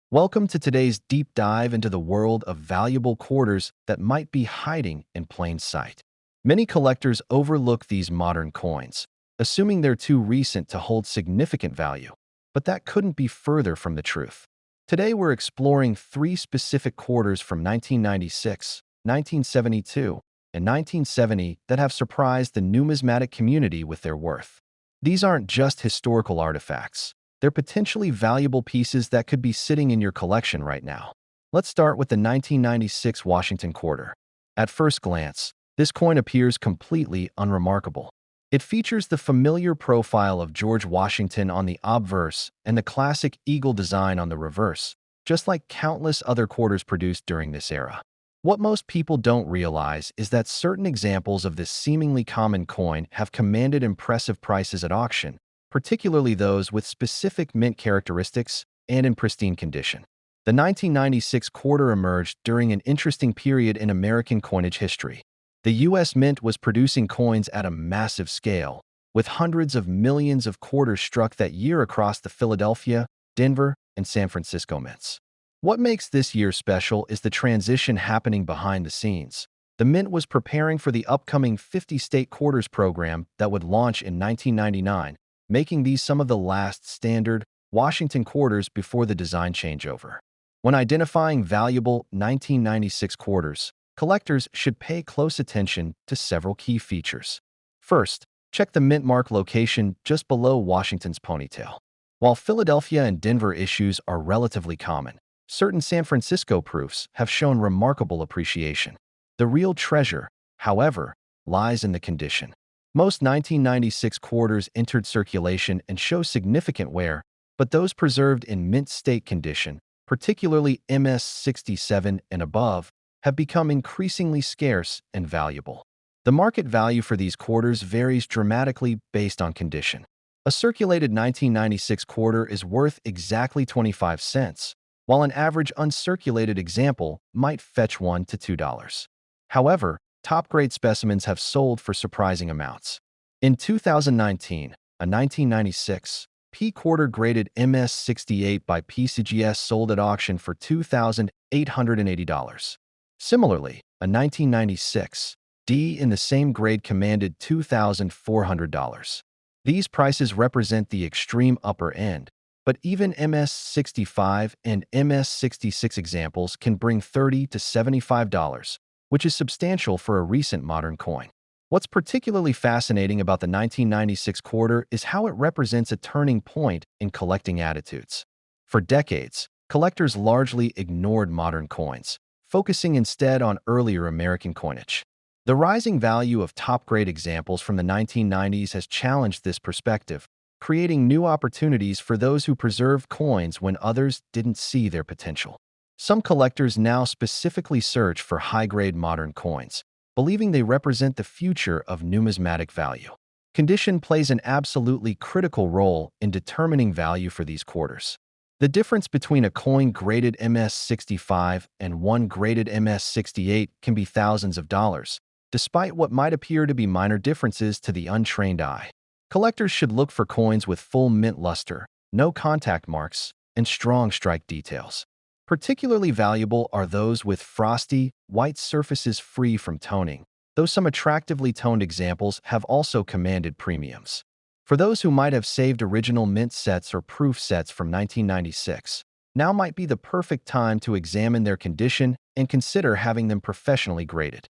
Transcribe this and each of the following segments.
Welcome to today's deep dive into the world of valuable quarters that might be hiding in plain sight. Many collectors overlook these modern coins, assuming they're too recent to hold significant value, but that couldn't be further from the truth. Today we're exploring three specific quarters from 1996, 1972, and 1970 that have surprised the numismatic community with their worth. These aren't just historical artifacts. They're potentially valuable pieces that could be sitting in your collection right now. Let's start with the 1996 Washington Quarter. At first glance, this coin appears completely unremarkable. It features the familiar profile of George Washington on the obverse and the classic eagle design on the reverse, just like countless other quarters produced during this era. What most people don't realize is that certain examples of this seemingly common coin have commanded impressive prices at auction, particularly those with specific mint characteristics and in pristine condition. The 1996 quarter emerged during an interesting period in American coinage history. The U.S. Mint was producing coins at a massive scale, with hundreds of millions of quarters struck that year across the Philadelphia, Denver, and San Francisco mints. What makes this year special is the transition happening behind the scenes. The Mint was preparing for the upcoming 50-state quarters program that would launch in 1999, making these some of the last standard Washington quarters before the design changeover. When identifying valuable 1996 quarters, collectors should pay close attention to several key features. First, check the mint mark location just below Washington's ponytail. While Philadelphia and Denver issues are relatively common, certain San Francisco proofs have shown remarkable appreciation. The real treasure, however, lies in the condition. Most 1996 quarters entered circulation and show significant wear, but those preserved in mint state condition, particularly MS67 and above, have become increasingly scarce and valuable. The market value for these quarters varies dramatically based on condition. A circulated 1996 quarter is worth exactly 25 cents, while an average uncirculated example might fetch $1 to $2. However, top-grade specimens have sold for surprising amounts. In 2019, a 1996 P quarter graded MS68 by PCGS sold at auction for $2,880. Similarly, a 1996 D in the same grade commanded $2,400. These prices represent the extreme upper end, but even MS65 and MS66 examples can bring $30 to $75, which is substantial for a recent modern coin. What's particularly fascinating about the 1996 quarter is how it represents a turning point in collecting attitudes. For decades, collectors largely ignored modern coins, focusing instead on earlier American coinage. The rising value of top-grade examples from the 1990s has challenged this perspective, creating new opportunities for those who preserved coins when others didn't see their potential. Some collectors now specifically search for high-grade modern coins, believing they represent the future of numismatic value. Condition plays an absolutely critical role in determining value for these quarters. The difference between a coin graded MS65 and one graded MS68 can be thousands of dollars, despite what might appear to be minor differences to the untrained eye. Collectors should look for coins with full mint luster, no contact marks, and strong strike details. Particularly valuable are those with frosty, white surfaces free from toning, though some attractively toned examples have also commanded premiums. For those who might have saved original mint sets or proof sets from 1996, now might be the perfect time to examine their condition and consider having them professionally graded.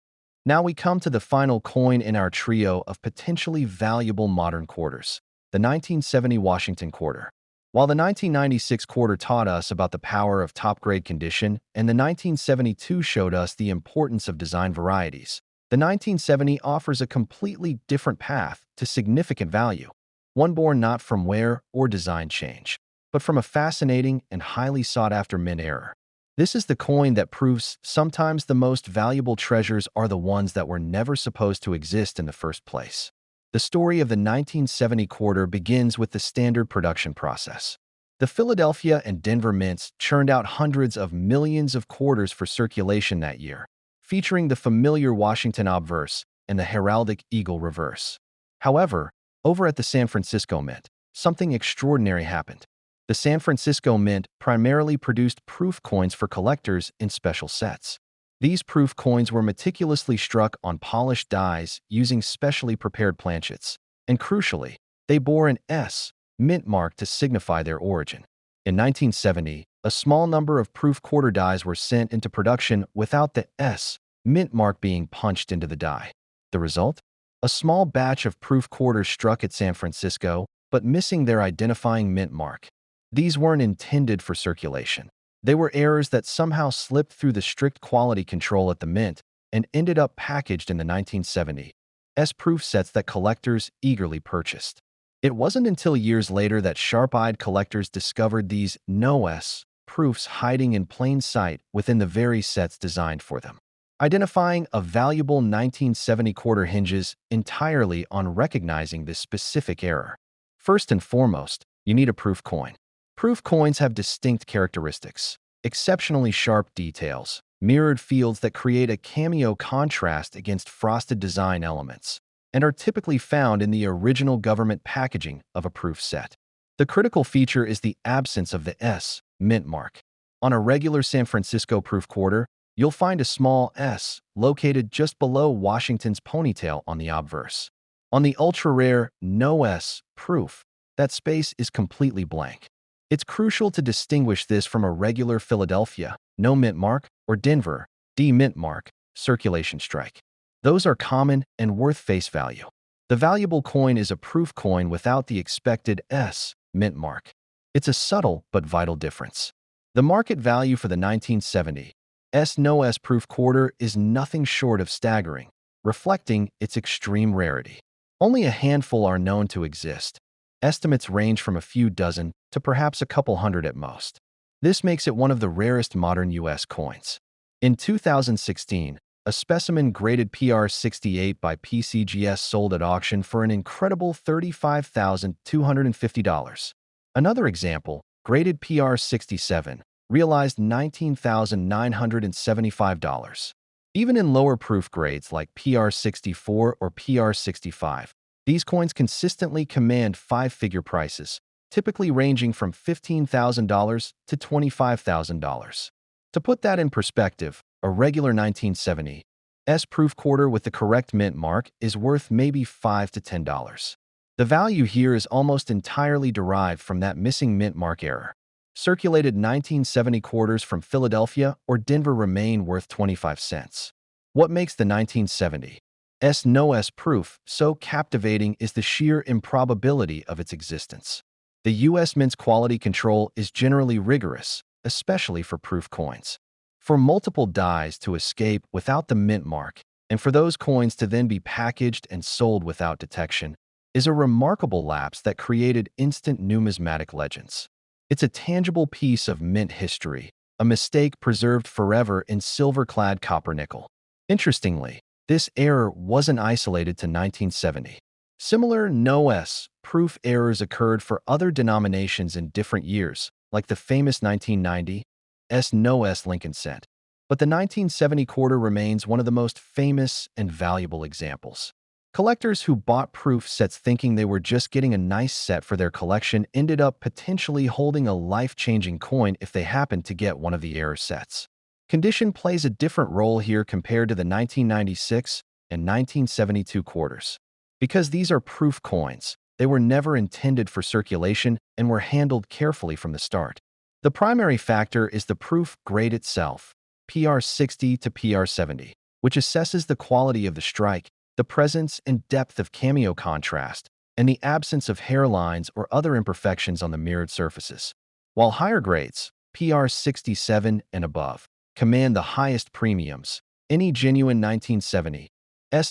Now we come to the final coin in our trio of potentially valuable modern quarters, the 1970 Washington Quarter. While the 1996 quarter taught us about the power of top-grade condition and the 1972 showed us the importance of design varieties, the 1970 offers a completely different path to significant value, one born not from wear or design change, but from a fascinating and highly sought-after mint error. This is the coin that proves sometimes the most valuable treasures are the ones that were never supposed to exist in the first place. The story of the 1970 quarter begins with the standard production process. The Philadelphia and Denver mints churned out hundreds of millions of quarters for circulation that year, featuring the familiar Washington obverse and the heraldic eagle reverse. However, over at the San Francisco Mint, something extraordinary happened. The San Francisco Mint primarily produced proof coins for collectors in special sets. These proof coins were meticulously struck on polished dies using specially prepared planchets, and crucially, they bore an S mint mark to signify their origin. In 1970, a small number of proof quarter dies were sent into production without the S mint mark being punched into the die. The result? A small batch of proof quarters struck at San Francisco, but missing their identifying mint mark. These weren't intended for circulation. They were errors that somehow slipped through the strict quality control at the Mint and ended up packaged in the 1970s proof sets that collectors eagerly purchased. It wasn't until years later that sharp-eyed collectors discovered these no-S proofs hiding in plain sight within the very sets designed for them. Identifying a valuable 1970 quarter hinges entirely on recognizing this specific error. First and foremost, you need a proof coin. Proof coins have distinct characteristics, exceptionally sharp details, mirrored fields that create a cameo contrast against frosted design elements, and are typically found in the original government packaging of a proof set. The critical feature is the absence of the S mint mark. On a regular San Francisco proof quarter, you'll find a small S located just below Washington's ponytail on the obverse. On the ultra-rare no S proof, that space is completely blank. It's crucial to distinguish this from a regular Philadelphia, no mint mark, or Denver, D mint mark, circulation strike. Those are common and worth face value. The valuable coin is a proof coin without the expected S mint mark. It's a subtle but vital difference. The market value for the 1970 no S proof quarter is nothing short of staggering, reflecting its extreme rarity. Only a handful are known to exist. Estimates range from a few dozen to perhaps a couple hundred at most. This makes it one of the rarest modern U.S. coins. In 2016, a specimen graded PR68 by PCGS sold at auction for an incredible $35,250. Another example, graded PR67, realized $19,975. Even in lower proof grades like PR64 or PR65, these coins consistently command five-figure prices, typically ranging from $15,000 to $25,000. To put that in perspective, a regular 1970 proof quarter with the correct mint mark is worth maybe $5 to $10. The value here is almost entirely derived from that missing mint mark error. Circulated 1970 quarters from Philadelphia or Denver remain worth 25 cents. What makes the 1970 no S proof so captivating is the sheer improbability of its existence. The U.S. Mint's quality control is generally rigorous, especially for proof coins. For multiple dies to escape without the mint mark, and for those coins to then be packaged and sold without detection, is a remarkable lapse that created instant numismatic legends. It's a tangible piece of mint history, a mistake preserved forever in silver-clad copper nickel. Interestingly, this error wasn't isolated to 1970. Similar no-S proof errors occurred for other denominations in different years, like the famous 1990 no-S Lincoln cent. But the 1970 quarter remains one of the most famous and valuable examples. Collectors who bought proof sets thinking they were just getting a nice set for their collection ended up potentially holding a life-changing coin if they happened to get one of the error sets. Condition plays a different role here compared to the 1996 and 1972 quarters. Because these are proof coins, they were never intended for circulation and were handled carefully from the start. The primary factor is the proof grade itself, PR60 to PR70, which assesses the quality of the strike, the presence and depth of cameo contrast, and the absence of hairlines or other imperfections on the mirrored surfaces. While higher grades, PR67 and above, command the highest premiums, any genuine 1970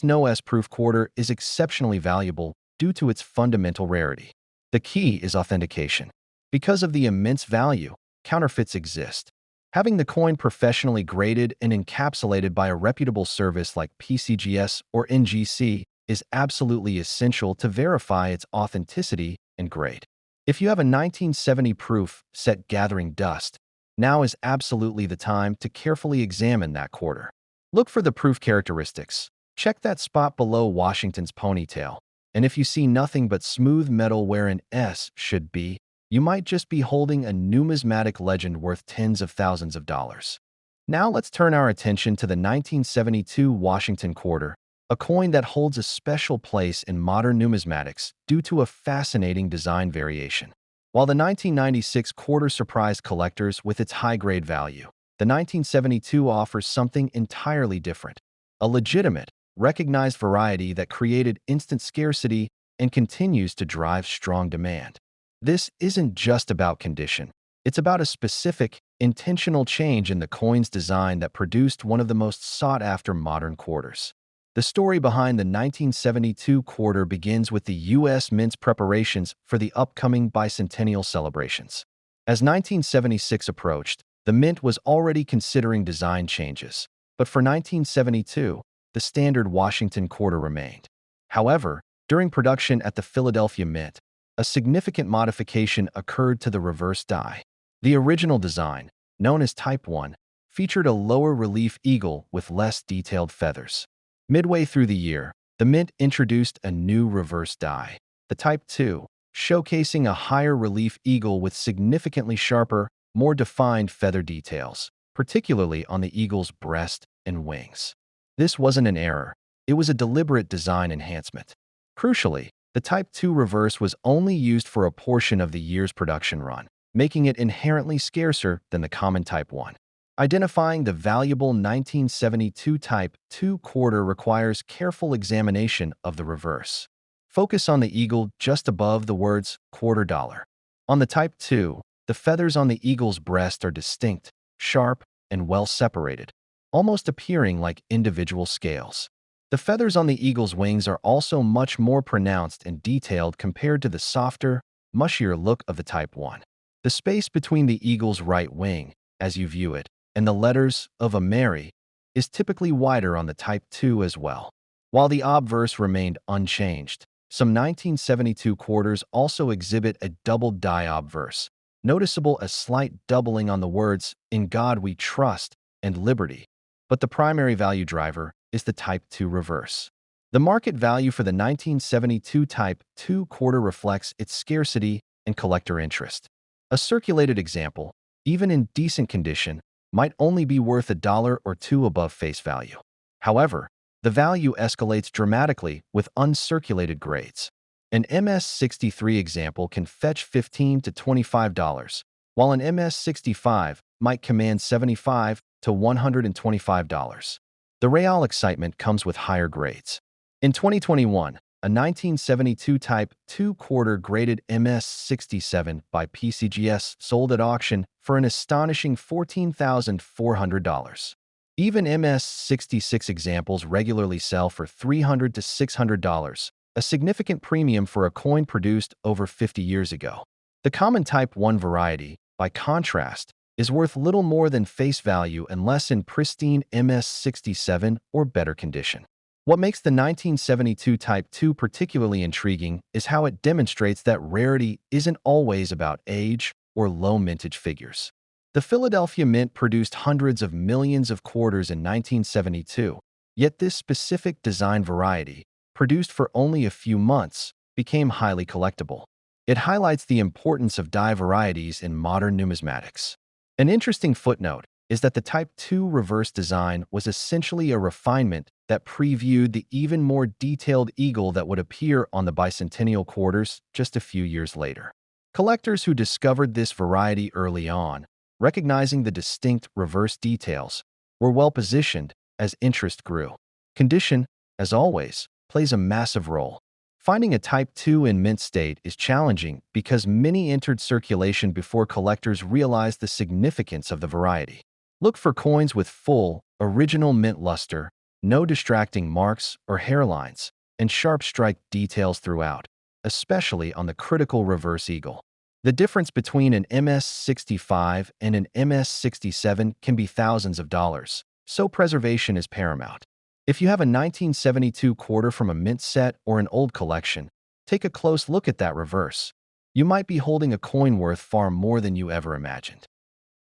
no-S proof quarter is exceptionally valuable due to its fundamental rarity. The key is authentication. Because of the immense value, counterfeits exist. Having the coin professionally graded and encapsulated by a reputable service like PCGS or NGC is absolutely essential to verify its authenticity and grade. If you have a 1970 proof set gathering dust, now is absolutely the time to carefully examine that quarter. Look for the proof characteristics. Check that spot below Washington's ponytail, and if you see nothing but smooth metal where an S should be, you might just be holding a numismatic legend worth tens of thousands of dollars. Now let's turn our attention to the 1972 Washington quarter, a coin that holds a special place in modern numismatics due to a fascinating design variation. While the 1996 quarter surprised collectors with its high-grade value, the 1972 offers something entirely different, a legitimate, recognized variety that created instant scarcity and continues to drive strong demand. This isn't just about condition. It's about a specific, intentional change in the coin's design that produced one of the most sought-after modern quarters. The story behind the 1972 quarter begins with the U.S. Mint's preparations for the upcoming bicentennial celebrations. As 1976 approached, the Mint was already considering design changes, but for 1972, the standard Washington quarter remained. However, during production at the Philadelphia Mint, a significant modification occurred to the reverse die. The original design, known as Type 1, featured a lower relief eagle with less detailed feathers. Midway through the year, the Mint introduced a new reverse die, the Type 2, showcasing a higher relief eagle with significantly sharper, more defined feather details, particularly on the eagle's breast and wings. This wasn't an error, it was a deliberate design enhancement. Crucially, the Type 2 reverse was only used for a portion of the year's production run, making it inherently scarcer than the common Type 1. Identifying the valuable 1972 Type 2 quarter requires careful examination of the reverse. Focus on the eagle just above the words quarter dollar. On the Type 2, the feathers on the eagle's breast are distinct, sharp, and well separated, almost appearing like individual scales. The feathers on the eagle's wings are also much more pronounced and detailed compared to the softer, mushier look of the Type 1. The space between the eagle's right wing, as you view it, and the letters of a Mary is typically wider on the Type 2 as well. While the obverse remained unchanged, some 1972 quarters also exhibit a doubled die obverse, noticeable a slight doubling on the words, "In God We Trust" and "Liberty." But the primary value driver is the Type 2 reverse. The market value for the 1972 Type 2 quarter reflects its scarcity and collector interest. A circulated example, even in decent condition, might only be worth $1 or $2 above face value. However, the value escalates dramatically with uncirculated grades. An MS-63 example can fetch $15 to $25, while an MS-65 might command $75 to $125. The real excitement comes with higher grades. In 2021, a 1972 Type 2 quarter graded MS-67 by PCGS sold at auction for an astonishing $14,400. Even MS-66 examples regularly sell for $300 to $600, a significant premium for a coin produced over 50 years ago. The common Type 1 variety, by contrast, is worth little more than face value unless in pristine MS-67 or better condition. What makes the 1972 Type 2 particularly intriguing is how it demonstrates that rarity isn't always about age or low mintage figures. The Philadelphia Mint produced hundreds of millions of quarters in 1972, yet this specific design variety, produced for only a few months, became highly collectible. It highlights the importance of die varieties in modern numismatics. An interesting footnote is that the Type 2 reverse design was essentially a refinement that previewed the even more detailed eagle that would appear on the bicentennial quarters just a few years later. Collectors who discovered this variety early on, recognizing the distinct reverse details, were well positioned as interest grew. Condition, as always, plays a massive role. Finding a Type 2 in mint state is challenging because many entered circulation before collectors realized the significance of the variety. Look for coins with full, original mint luster, no distracting marks or hairlines, and sharp strike details throughout, especially on the critical reverse eagle. The difference between an MS-65 and an MS-67 can be thousands of dollars, so preservation is paramount. If you have a 1972 quarter from a mint set or an old collection, take a close look at that reverse. You might be holding a coin worth far more than you ever imagined.